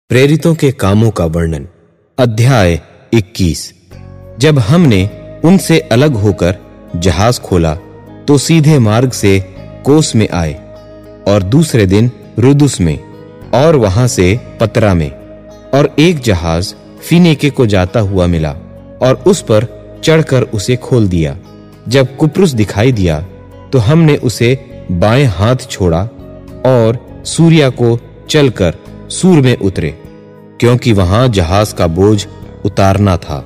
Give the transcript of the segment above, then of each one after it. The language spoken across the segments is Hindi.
प्रेरितों के कामों का वर्णन। अध्याय 21। जब हमने उनसे अलग होकर जहाज खोला तो सीधे मार्ग से कोस में आए और दूसरे दिन रुदुस में और वहां से पतरा में, और एक जहाज फीनीके को जाता हुआ मिला और उस पर चढ़कर उसे खोल दिया। जब कुप्रुस दिखाई दिया तो हमने उसे बाएं हाथ छोड़ा और सूरिया को चलकर सूर में उतरे, क्योंकि वहां जहाज का बोझ उतारना था।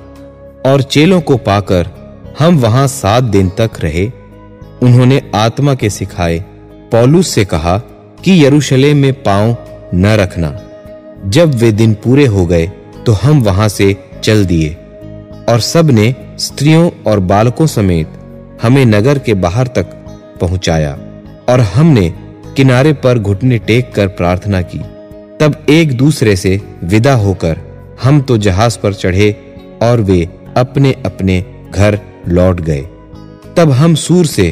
और चेलों को पाकर हम वहां 7 दिन तक रहे। उन्होंने आत्मा के सिखाए पौलुस से कहा कि यरूशलेम में पांव न रखना। जब वे दिन पूरे हो गए तो हम वहां से चल दिए, और सब ने स्त्रियों और बालकों समेत हमें नगर के बाहर तक पहुंचाया, और हमने किनारे पर घुटने टेक कर प्रार्थना की। तब एक दूसरे से विदा होकर हम तो जहाज पर चढ़े और वे अपने अपने घर लौट गए। तब हम सूर से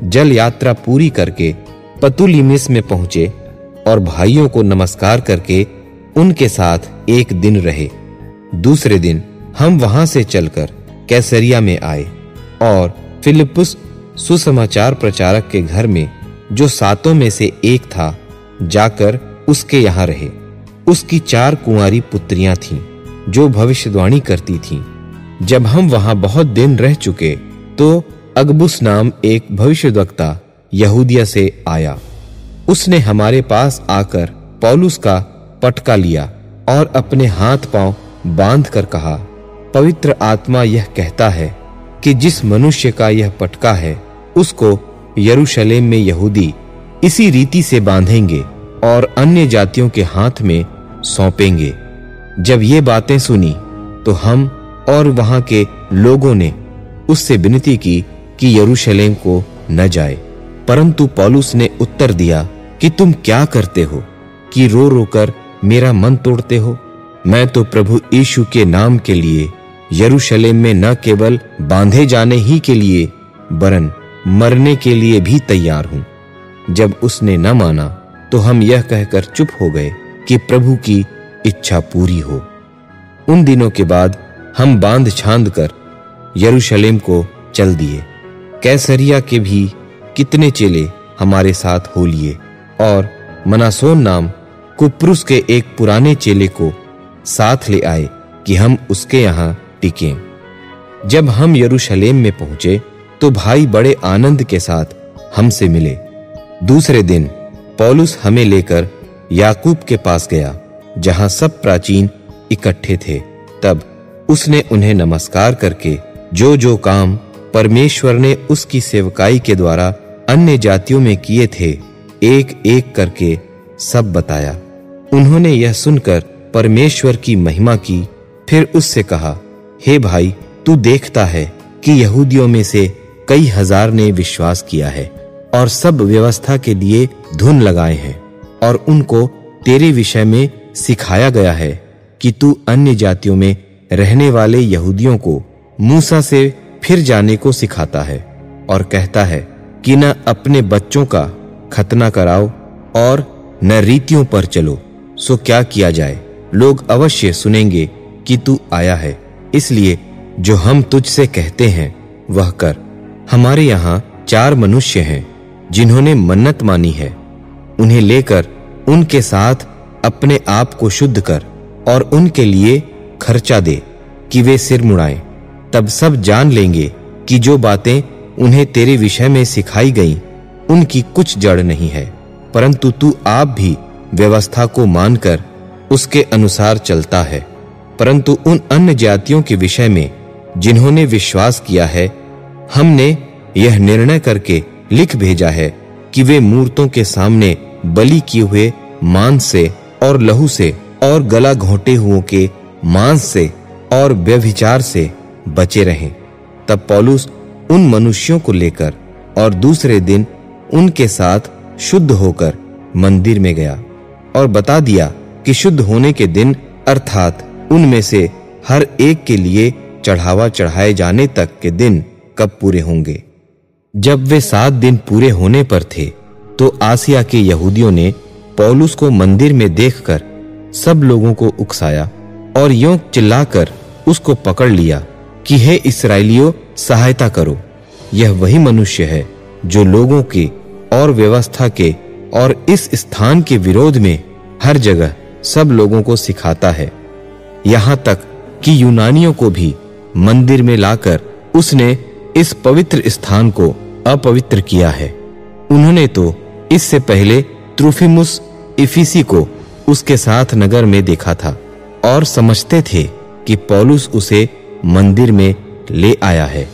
जल यात्रा पूरी करके पतुलिमिस में पहुंचे और भाइयों को नमस्कार करके उनके साथ एक दिन रहे। दूसरे दिन हम वहां से चलकर कैसरिया में आए और फिलिप्पुस सुसमाचार प्रचारक के घर में, जो 7 में से एक था, जाकर उसके यहां रहे। उसकी 4 कुंवारी पुत्रियां थीं जो भविष्यवाणी करती थीं। जब हम वहां बहुत दिन रह चुके तो अगबुस नाम एक भविष्यद्वक्ता यहूदिया से आया। उसने हमारे पास आकर पौलुस का पटका लिया और अपने हाथ पांव बांध कर कहा, पवित्र आत्मा यह कहता है कि जिस मनुष्य का यह पटका है उसको यरूशलेम में यहूदी इसी रीति से बांधेंगे और अन्य जातियों के हाथ में सौंपेंगे। जब ये बातें सुनी तो हम और वहां के लोगों ने उससे विनती की कि यरूशलेम को न जाए। परंतु पौलुस ने उत्तर दिया कि तुम क्या करते हो कि रो रोकर मेरा मन तोड़ते हो? मैं तो प्रभु यीशु के नाम के लिए यरूशलेम में न केवल बांधे जाने ही के लिए वरन मरने के लिए भी तैयार हूं। जब उसने न माना तो हम यह कहकर चुप हो गए कि प्रभु की इच्छा पूरी हो। उन दिनों के बाद हम बांध छांद कर यरूशलेम को चल दिए। कैसरिया के भी कितने चेले हमारे साथ हो लिए, और मनासोन नाम कुप्रुस के एक पुराने चेले को साथ ले आए कि हम उसके यहां टिकें। जब हम यरूशलेम में पहुंचे तो भाई बड़े आनंद के साथ हमसे मिले। दूसरे दिन पौलुस हमें लेकर याकूब के पास गया, जहां सब प्राचीन इकट्ठे थे। तब उसने उन्हें नमस्कार करके जो जो काम परमेश्वर ने उसकी सेवकाई के द्वारा अन्य जातियों में किए थे, एक एक करके सब बताया। उन्होंने यह सुनकर परमेश्वर की महिमा की। फिर उससे कहा, हे भाई, तू देखता है कि यहूदियों में से कई हजार ने विश्वास किया है और सब व्यवस्था के लिए धुन लगाए हैं, और उनको तेरे विषय में सिखाया गया है कि तू अन्य जातियों में रहने वाले यहूदियों को मूसा से फिर जाने को सिखाता है, और कहता है कि न अपने बच्चों का खतना कराओ और न रीतियों पर चलो। सो क्या किया जाए? लोग अवश्य सुनेंगे कि तू आया है, इसलिए जो हम तुझसे कहते हैं वह कर। हमारे यहाँ 4 मनुष्य हैं जिन्होंने मन्नत मानी है। उन्हें लेकर उनके साथ अपने आप को शुद्ध कर और उनके लिए खर्चा दे कि वे सिर मुड़ाएं। तब सब जान लेंगे कि जो बातें उन्हें तेरे विषय में सिखाई गईं उनकी कुछ जड़ नहीं है, परंतु तू आप भी व्यवस्था को मानकर उसके अनुसार चलता है। परंतु उन अन्य जातियों के विषय में जिन्होंने विश्वास किया है, हमने यह निर्णय करके लिख भेजा है कि वे मूर्तों के सामने बलि किए हुए मांस से और लहू से और गला घोंटे हुओं के मांस से और व्यभिचार से बचे रहें। तब पौलुस उन मनुष्यों को लेकर और दूसरे दिन उनके साथ शुद्ध होकर मंदिर में गया और बता दिया कि शुद्ध होने के दिन अर्थात उनमें से हर एक के लिए चढ़ावा चढ़ाए जाने तक के दिन कब पूरे होंगे। जब वे 7 दिन पूरे होने पर थे तो आसिया के यहूदियों ने पौलुस को मंदिर में देखकर सब लोगों को उकसाया और यूं चिल्लाकर उसको पकड़ लिया कि हे इस्राएलियों, सहायता करो। यह वही मनुष्य है जो लोगों के और व्यवस्था के और इस स्थान के विरोध में हर जगह सब लोगों को सिखाता है, यहाँ तक कि यूनानियों को भी मंदिर में लाकर उसने इस पवित्र स्थान को अपवित्र किया है। उन्होंने तो इससे पहले त्रुफिमुस इफिसी को उसके साथ नगर में देखा था और समझते थे कि पौलुस उसे मंदिर में ले आया है।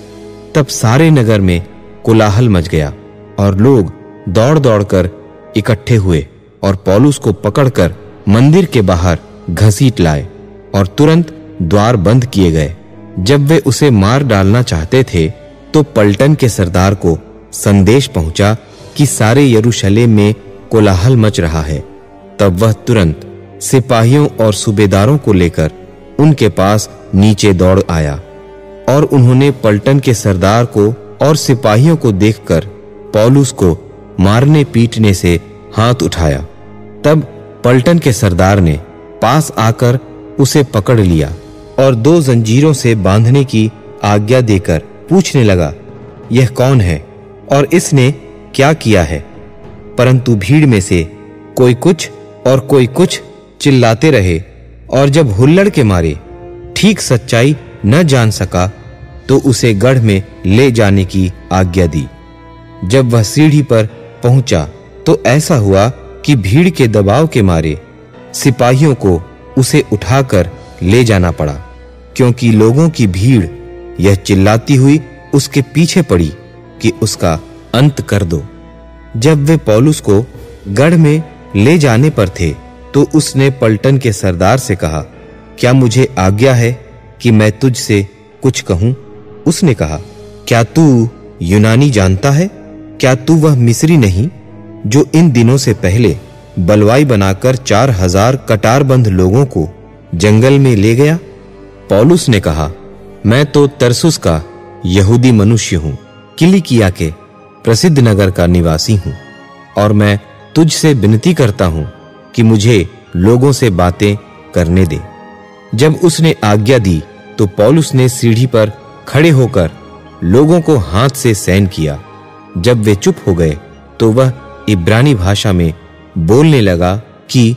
तब सारे नगर में कोलाहल मच गया और लोग दौड़-दौड़ कर इकट्ठे हुए और पौलुस को पकड़कर मंदिर के बाहर घसीट लाए और तुरंत द्वार बंद किए गए। जब वे उसे मार डालना चाहते थे तो पलटन के सरदार को संदेश पहुंचा कि सारे यरूशलेम में कोलाहल मच रहा है। तब वह तुरंत सिपाहियों और सूबेदारों को लेकर उनके पास नीचे दौड़ आया और उन्होंने पलटन के सरदार को और सिपाहियों को देखकर पौलुस को मारने पीटने से हाथ उठाया। तब पलटन के सरदार ने पास आकर उसे पकड़ लिया और 2 जंजीरों से बांधने की आज्ञा देकर पूछने लगा, यह कौन है और इसने क्या किया है? परंतु भीड़ में से कोई कुछ और कोई कुछ चिल्लाते रहे और जब हुल्लड़ के मारे ठीक सच्चाई न जान सका तो उसे गढ़ में ले जाने की आज्ञा दी। जब वह सीढ़ी पर पहुंचा तो ऐसा हुआ कि भीड़ के दबाव के मारे सिपाहियों को उसे उठाकर ले जाना पड़ा, क्योंकि लोगों की भीड़ यह चिल्लाती हुई उसके पीछे पड़ी कि उसका अंत कर दो। जब वे पौलुस को गढ़ में ले जाने पर थे तो उसने पलटन के सरदार से कहा, क्या मुझे आज्ञा है कि मैं तुझसे कुछ कहूं? उसने कहा, क्या तू यूनानी जानता है? क्या तू वह मिस्री नहीं जो इन दिनों से पहले बलवाई बनाकर 4000 कटारबंद लोगों को जंगल में ले गया? पौलुस ने कहा, मैं तो तरसुस का यहूदी मनुष्य हूं, किलिकिया के प्रसिद्ध नगर का निवासी हूं और मैं तुझसे विनती करता हूं कि मुझे लोगों से बातें करने दे। जब उसने आज्ञा दी तो पौलुस ने सीढ़ी पर खड़े होकर लोगों को हाथ से सैन किया। जब वे चुप हो गए तो वह इब्रानी भाषा में बोलने लगा कि